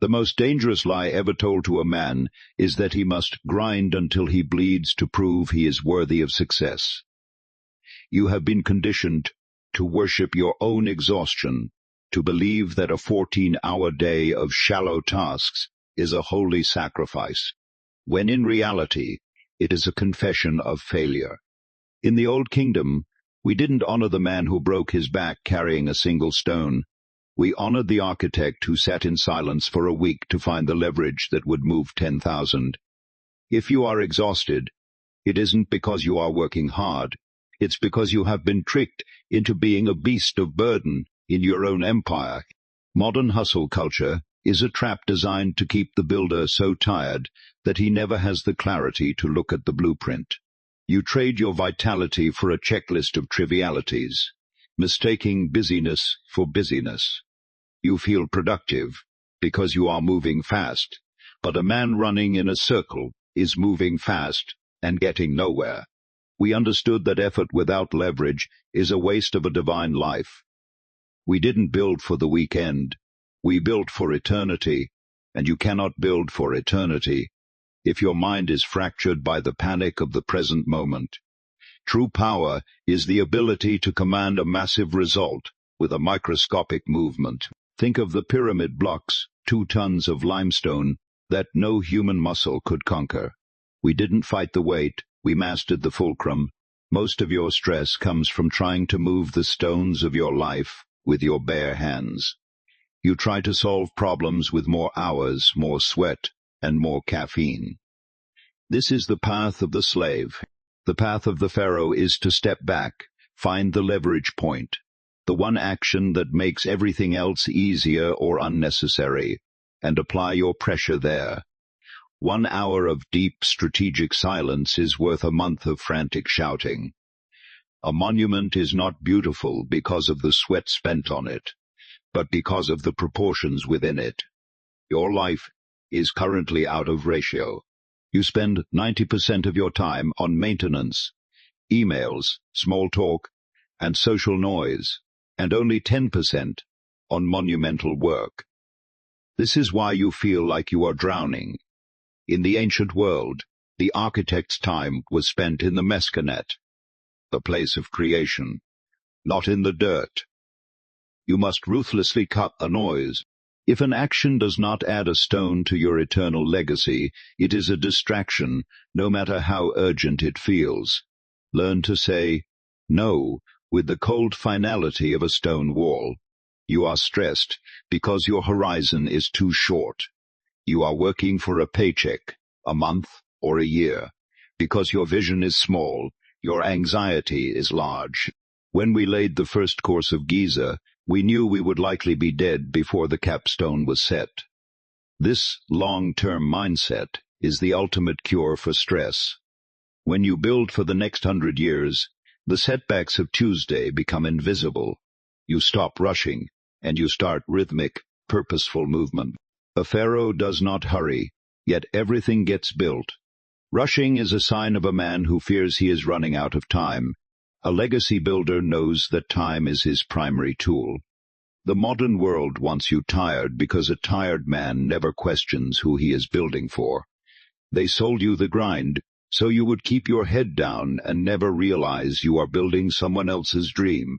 The most dangerous lie ever told to a man is that he must grind until he bleeds to prove he is worthy of success. You have been conditioned to worship your own exhaustion, to believe that a 14-hour day of shallow tasks is a holy sacrifice, when in reality it is a confession of failure. In the Old Kingdom, we didn't honor the man who broke his back carrying a single stone. We honored the architect who sat in silence for a week to find the leverage that would move 10,000. If you are exhausted, it isn't because you are working hard. It's because you have been tricked into being a beast of burden in your own empire. Modern hustle culture is a trap designed to keep the builder so tired that he never has the clarity to look at the blueprint. You trade your vitality for a checklist of trivialities, mistaking busyness for busyness. You feel productive because you are moving fast, but a man running in a circle is moving fast and getting nowhere. We understood that effort without leverage is a waste of a divine life. We didn't build for the weekend. We built for eternity, and you cannot build for eternity if your mind is fractured by the panic of the present moment. True power is the ability to command a massive result with a microscopic movement. Think of the pyramid blocks, 2 tons of limestone, that no human muscle could conquer. We didn't fight the weight, we mastered the fulcrum. Most of your stress comes from trying to move the stones of your life with your bare hands. You try to solve problems with more hours, more sweat, and more caffeine. This is the path of the slave. The path of the pharaoh is to step back, find the leverage point, the one action that makes everything else easier or unnecessary, and apply your pressure there. 1 hour of deep strategic silence is worth a month of frantic shouting. A monument is not beautiful because of the sweat spent on it, but because of the proportions within it. Your life is currently out of ratio. You spend 90% of your time on maintenance, emails, small talk, and social noise, and only 10% on monumental work. This is why you feel like you are drowning. In the ancient world, the architect's time was spent in the mescanet, the place of creation, not in the dirt. You must ruthlessly cut the noise. If an action does not add a stone to your eternal legacy, it is a distraction, no matter how urgent it feels. Learn to say no with the cold finality of a stone wall. You are stressed because your horizon is too short. You are working for a paycheck, a month, or a year. Because your vision is small, your anxiety is large. When we laid the first course of Giza, we knew we would likely be dead before the capstone was set. This long-term mindset is the ultimate cure for stress. When you build for the next 100 years, the setbacks of Tuesday become invisible. You stop rushing, and you start rhythmic, purposeful movement. A pharaoh does not hurry, yet everything gets built. Rushing is a sign of a man who fears he is running out of time. A legacy builder knows that time is his primary tool. The modern world wants you tired because a tired man never questions who he is building for. They sold you the grind, so you would keep your head down and never realize you are building someone else's dream.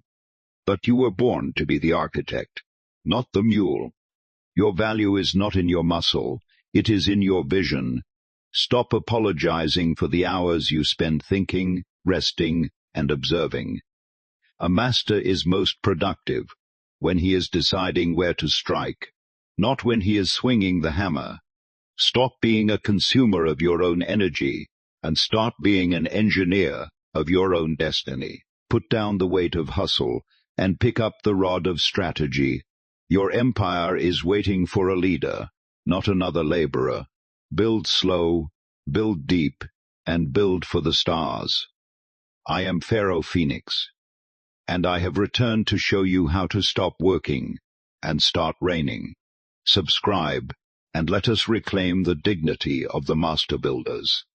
But you were born to be the architect, not the mule. Your value is not in your muscle, it is in your vision. Stop apologizing for the hours you spend thinking, resting, and observing. A master is most productive when he is deciding where to strike, not when he is swinging the hammer. Stop being a consumer of your own energy and start being an engineer of your own destiny. Put down the weight of hustle and pick up the rod of strategy. Your empire is waiting for a leader, not another laborer. Build slow, build deep, and build for the stars. I am Pharaoh Phoenix, and I have returned to show you how to stop working and start reigning. Subscribe, and let us reclaim the dignity of the master builders.